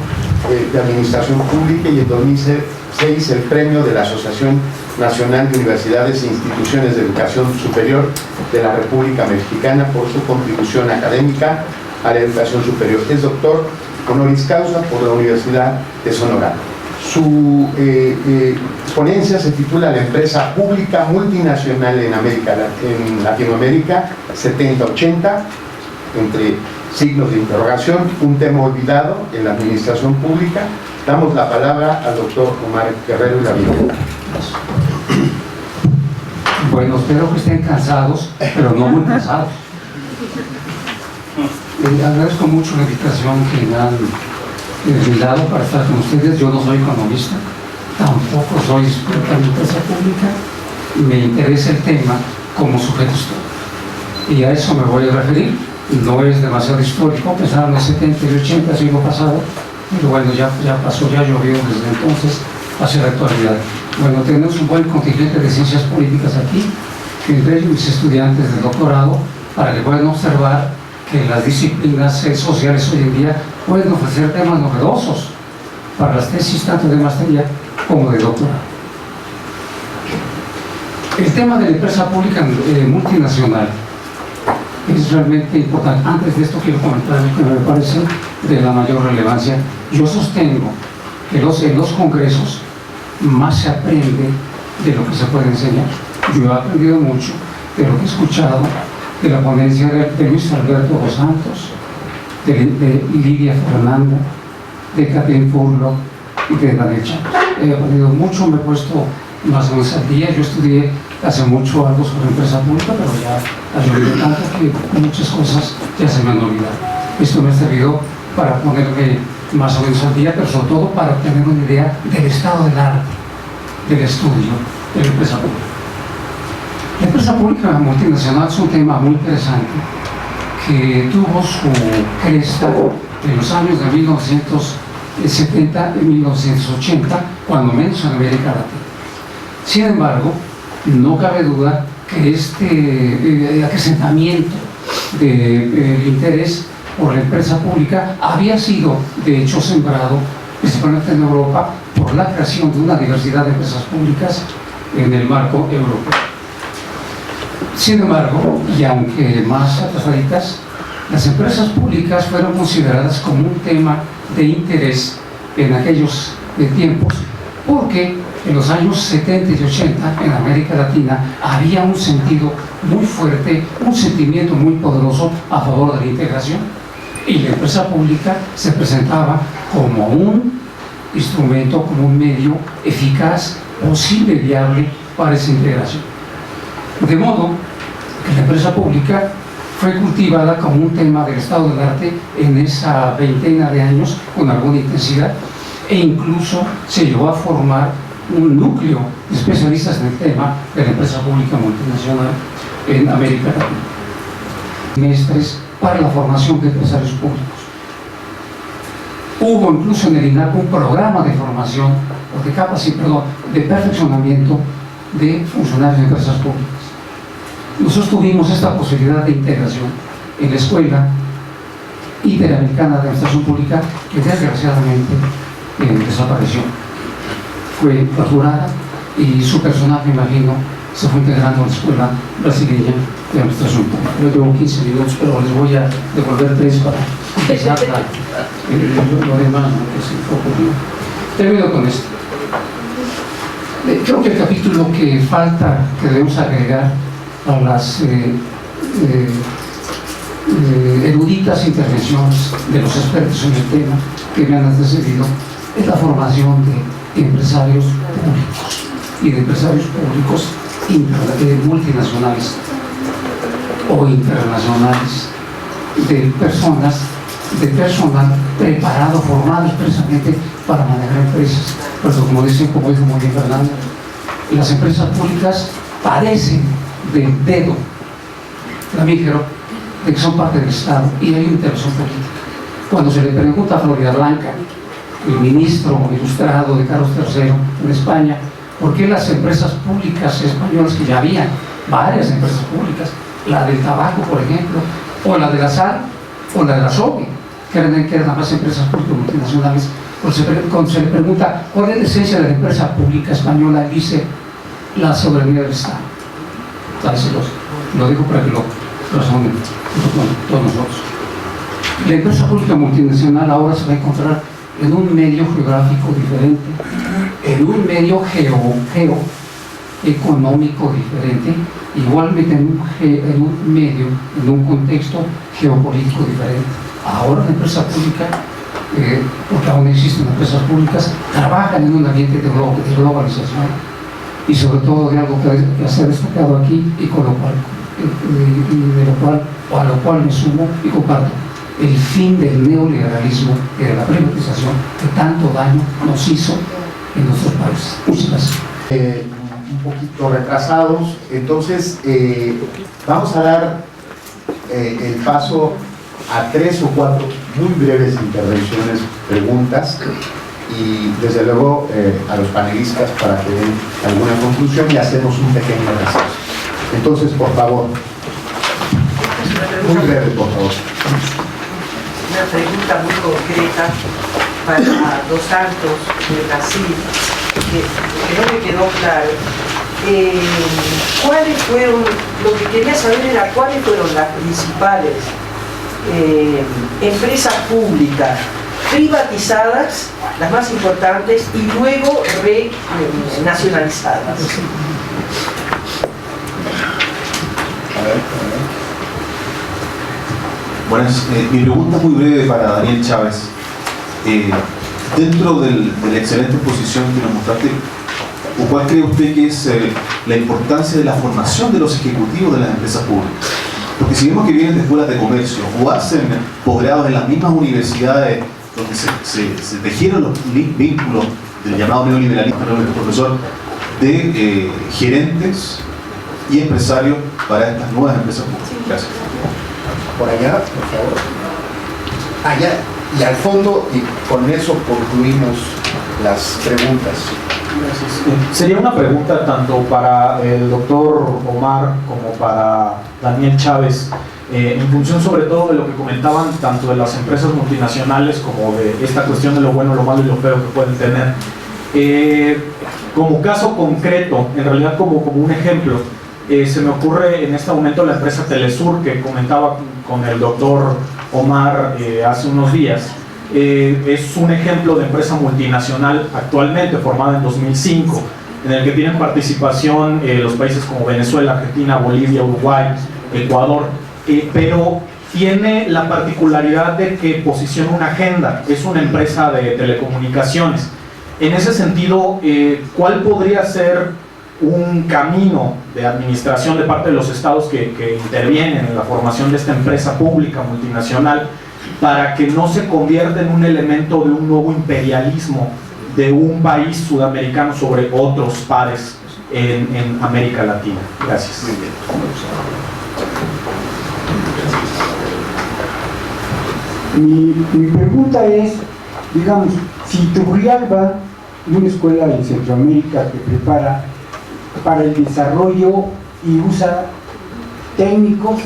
de Administración Pública y en 2006 el Premio de la Asociación Nacional de Universidades e Instituciones de Educación Superior de la República Mexicana por su contribución académica a la educación superior. Es doctor honoris causa por la Universidad de Sonora. Su ponencia se titula La empresa pública multinacional en Latinoamérica 70-80, entre signos de interrogación, un tema olvidado en la administración pública. Damos la palabra al doctor Omar Guerrero y la bienvenida. Bueno, espero que estén cansados, pero no muy cansados. Agradezco mucho la invitación que me han brindado para estar con ustedes. Yo no soy economista, tampoco soy experto en empresa pública. Me interesa el tema como sujeto histórico. Y a eso me voy a referir. No es demasiado histórico, pensar en los 70 y 80, siglo pasado, pero bueno, ya pasó, ya llovió desde entonces hacia la actualidad. Bueno, tenemos un buen contingente de ciencias políticas aquí, entre ellos mis estudiantes de doctorado, para que puedan observar que las disciplinas sociales hoy en día pueden ofrecer temas novedosos para las tesis tanto de maestría como de doctorado. El tema de la empresa pública multinacional es realmente importante. Antes de esto quiero comentar algo que me parece de la mayor relevancia. Yo sostengo que en los congresos más se aprende de lo que se puede enseñar. Yo he aprendido mucho de lo que he escuchado de la ponencia de Luis Alberto dos Santos, de Lidia Fernanda, de Catherine Furlock y de Daniel Chávez. He aprendido mucho, me he puesto más o menos al día. Yo estudié hace mucho algo sobre empresa pública, pero ya ha llovido tanto que muchas cosas ya se me han olvidado. Esto me ha servido para ponerme más o menos al día, pero sobre todo para tener una idea del estado del arte, del estudio de la empresa pública. La empresa pública multinacional es un tema muy interesante que tuvo su cresta en los años de 1970 y 1980, cuando menos en América Latina. Sin embargo, no cabe duda que este acrecentamiento del interés por la empresa pública había sido, de hecho, sembrado principalmente en Europa por la creación de una diversidad de empresas públicas en el marco europeo. Sin embargo, y aunque más atrasaditas, las empresas públicas fueron consideradas como un tema de interés en aquellos tiempos, porque en los años 70 y 80 en América Latina había un sentido muy fuerte, un sentimiento muy poderoso a favor de la integración, y la empresa pública se presentaba como un instrumento, como un medio eficaz, posible, viable para esa integración. De modo que la empresa pública fue cultivada como un tema del estado del arte en esa veintena de años con alguna intensidad, e incluso se llegó a formar un núcleo de especialistas en el tema de la empresa pública multinacional en América Latina. Mestres para la formación de empresarios públicos. Hubo incluso en el INAP un programa de formación, o de perfeccionamiento de funcionarios de empresas públicas. Nosotros tuvimos esta posibilidad de integración en la Escuela Interamericana de Administración Pública, que desgraciadamente desapareció. Fue clausurada y su personal, me imagino, se fue integrando a la Escuela Brasileña de Administración Pública. Yo tengo 15 minutos, pero les voy a devolver 3 para empezar lo demás, ¿no? Que es el foco mío. Termino con esto. Creo que el capítulo que falta, que debemos agregar a las eruditas intervenciones de los expertos en el tema que me han antecedido, es la formación de empresarios públicos y de empresarios públicos multinacionales o internacionales, de personal preparado, formado expresamente para manejar empresas. Pero como dijo muy bien Fernando, las empresas públicas padecen del dedo flamígero de que son parte del Estado y hay una intervención política. Cuando se le pregunta a Floria Blanca, el ministro ilustrado de Carlos III en España, ¿por qué las empresas públicas españolas, que ya había varias empresas públicas, la del tabaco, por ejemplo, o la de la sal, o la de la SOBI, que eran más empresas públicas multinacionales, cuando se le pregunta cuál es la esencia de la empresa pública española, dice la soberanía del Estado. Lo digo para que lo razonen todos nosotros. La empresa pública multinacional ahora se va a encontrar en un medio geográfico diferente, en un medio geoeconómico diferente, igualmente en un medio, en un contexto geopolítico diferente. Ahora la empresa pública, porque aún existen empresas públicas, trabajan en un ambiente de globalización y sobre todo de algo que se ha destacado aquí y con lo cual, a lo cual me sumo y comparto: el fin del neoliberalismo y de la privatización que tanto daño nos hizo en nuestros países. Muchas gracias. Un poquito retrasados, entonces vamos a dar el paso a 3 o 4 muy breves intervenciones, preguntas, y desde luego a los panelistas para que den alguna conclusión y hacemos un pequeño receso. Entonces, por favor, muy breve, por favor. Una pregunta muy concreta para Dos Santos de Brasil, que no me quedó claro. ¿Cuáles fueron, lo que quería saber era cuáles fueron las principales empresas públicas privatizadas, las más importantes, y luego renacionalizadas? Buenas, mi pregunta es muy breve para Daniel Chávez. Dentro de la excelente exposición que nos mostraste, ¿cuál cree usted que es la importancia de la formación de los ejecutivos de las empresas públicas? Porque si vemos que vienen de escuelas de comercio o hacen posgrados en las mismas universidades donde se tejieron los vínculos del llamado neoliberalismo, profesor, de gerentes y empresarios para estas nuevas empresas públicas. Gracias. Por allá, por favor. Allá y al fondo, y con eso concluimos las preguntas. Gracias. Sería una pregunta tanto para el doctor Omar como para Daniel Chávez, en función sobre todo de lo que comentaban tanto de las empresas multinacionales como de esta cuestión de lo bueno, lo malo y lo feo que pueden tener. Como caso concreto, en realidad como un ejemplo, se me ocurre en este momento la empresa Telesur, que comentaba con el doctor Omar hace unos días. Es un ejemplo de empresa multinacional actualmente formada en 2005, en el que tienen participación los países como Venezuela, Argentina, Bolivia, Uruguay, Ecuador, pero tiene la particularidad de que posiciona una agenda, es una empresa de telecomunicaciones. En ese sentido, ¿cuál podría ser un camino de administración de parte de los estados que intervienen en la formación de esta empresa pública multinacional para que no se convierta en un elemento de un nuevo imperialismo de un país sudamericano sobre otros pares en América Latina? Gracias. Mi pregunta es, digamos, si Turrialba, una escuela en Centroamérica que prepara para el desarrollo y usa técnicos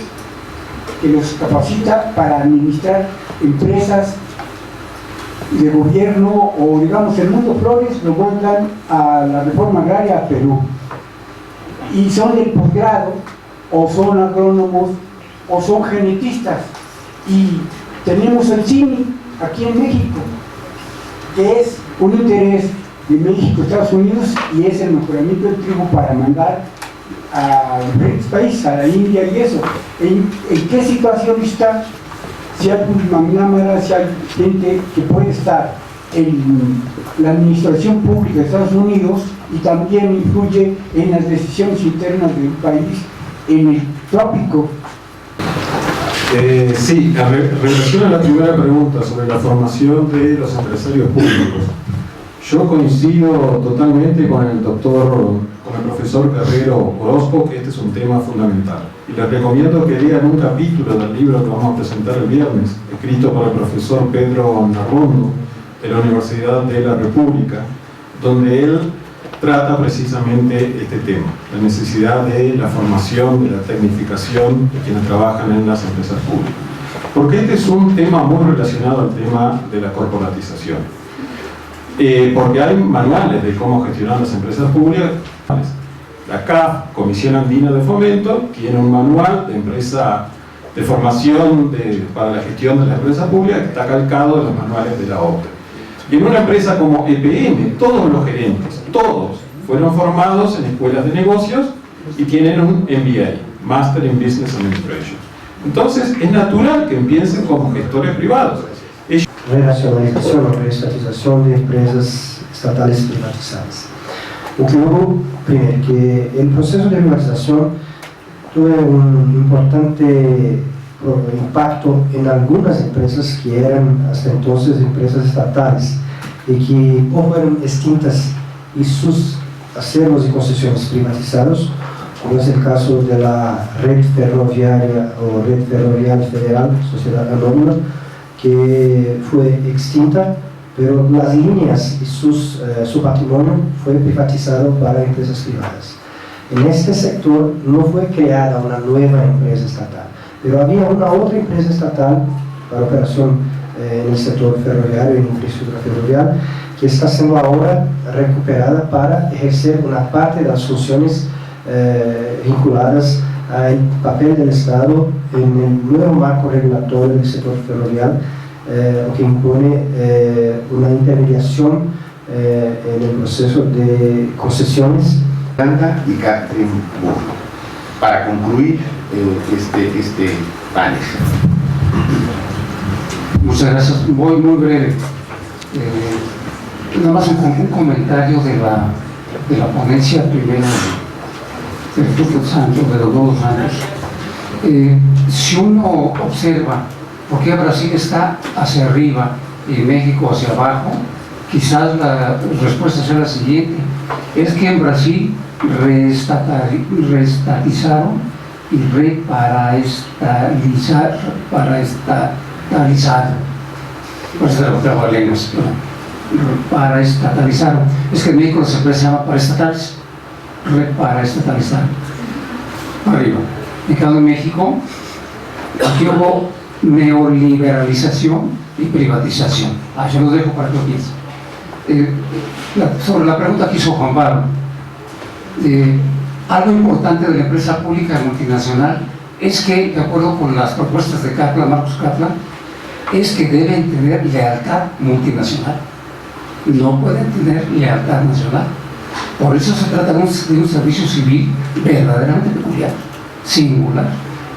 que los capacita para administrar empresas de gobierno, o digamos el Mundo Flores lo mandan a la reforma agraria a Perú y son de posgrado o son agrónomos o son genetistas, y tenemos el CINI aquí en México, que es un interés de México, Estados Unidos, y es el mejoramiento del trigo para mandar a diferentes países, a la India y eso. ¿En qué situación está? Si hay McNamara, si hay gente que puede estar en la administración pública de Estados Unidos y también influye en las decisiones internas del país en el trópico. Sí, en relación a la primera pregunta sobre la formación de los empresarios públicos, Yo coincido totalmente con el profesor Guerrero Orozco, que este es un tema fundamental. Y les recomiendo que lean un capítulo del libro que vamos a presentar el viernes, escrito por el profesor Pedro Narrondo, de la Universidad de la República, donde él trata precisamente este tema, la necesidad de la formación, de la tecnificación de quienes trabajan en las empresas públicas. Porque este es un tema muy relacionado al tema de la corporatización. Porque hay manuales de cómo gestionar las empresas públicas. La CAF, Comisión Andina de Fomento, tiene un manual de formación para la gestión de las empresas públicas que está calcado en los manuales de la OCDE. Y en una empresa como EPM, todos los gerentes, todos, fueron formados en escuelas de negocios y tienen un MBA, Master in Business Administration. Entonces, es natural que empiecen como gestores privados. Renacionalización o reestatización de empresas estatales privatizadas. O que hubo, primero, que el proceso de privatización tuvo un importante impacto en algunas empresas que eran hasta entonces empresas estatales y que o fueron extintas y sus acervos y concesiones privatizados, como es el caso de la Red Ferroviaria o Red Ferrovial Federal, Sociedad Anónima, que fue extinta, pero las líneas y su patrimonio fue privatizado para empresas privadas. En este sector no fue creada una nueva empresa estatal, pero había una otra empresa estatal para operación en el sector ferroviario y en infraestructura ferroviaria, que está siendo ahora recuperada para ejercer una parte de las funciones vinculadas al papel del Estado en el nuevo marco regulatorio del sector ferroviario, que impone una intermediación en el proceso de concesiones. Y Catherine, para concluir este panel. Muchas gracias. Voy muy breve. Nada más un comentario de la ponencia primero del Instituto Santo de los nuevos años. Si uno observa por qué Brasil está hacia arriba y México hacia abajo, quizás la respuesta sea la siguiente: es que en Brasil reestatizaron y paraestatalizaron. Es que en México las empresas se llaman paraestatales, reparaestatalizaron. Arriba. En cambio en México, aquí hubo neoliberalización y privatización. Yo lo dejo para que lo piensen. Sobre la pregunta que hizo Juan Pablo, algo importante de la empresa pública multinacional es que, de acuerdo con las propuestas de Kaplan, Marcos Kaplan, es que deben tener lealtad multinacional, no pueden tener lealtad nacional. Por eso se trata de un servicio civil verdaderamente peculiar, singular.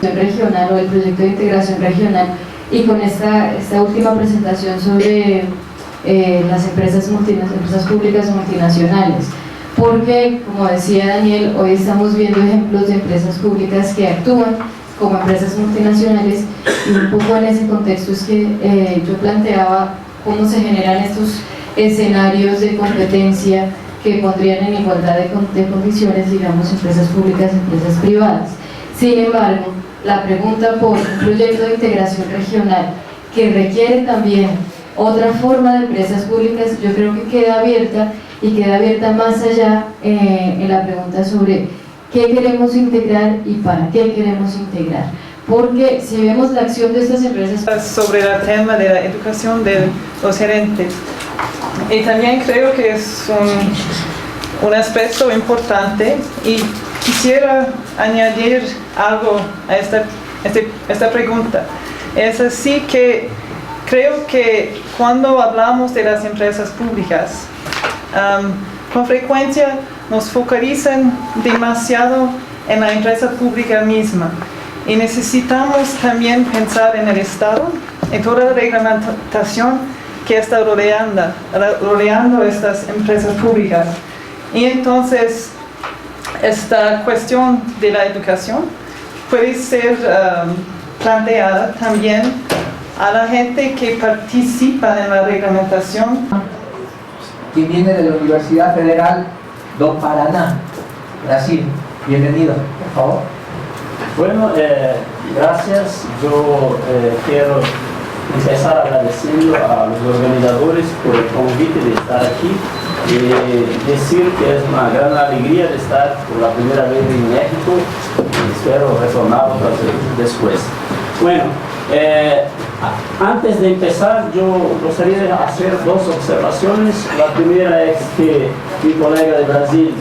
Regional o el proyecto de integración regional, y con esta última presentación sobre las empresas públicas multinacionales, porque, como decía Daniel, hoy estamos viendo ejemplos de empresas públicas que actúan como empresas multinacionales, y un poco en ese contexto es que yo planteaba cómo se generan estos escenarios de competencia que pondrían en igualdad de condiciones, digamos, empresas públicas y empresas privadas. Sin embargo, la pregunta por un proyecto de integración regional que requiere también otra forma de empresas públicas, yo creo que queda abierta, y queda abierta más allá en la pregunta sobre qué queremos integrar y para qué queremos integrar. Porque si vemos la acción de estas empresas... Sobre el tema de la educación de los gerentes. Y también creo que es un aspecto importante, y quisiera añadir algo a esta pregunta. Es así que creo que cuando hablamos de las empresas públicas, con frecuencia nos focalizan demasiado en la empresa pública misma, y necesitamos también pensar en el Estado, en toda la reglamentación que está rodeando estas empresas públicas. Y entonces esta cuestión de la educación puede ser planteada también a la gente que participa en la reglamentación. que viene de la Universidad Federal do Paraná, Brasil. Bienvenido, por favor. Bueno, gracias. Yo quiero empezar agradeciendo a los organizadores por el convite de estar aquí y decir que es una gran alegría de estar por la primera vez en México y espero retornar otras veces después. Bueno, antes de empezar yo gustaría de hacer dos observaciones. La primera es que mi colega de Brasil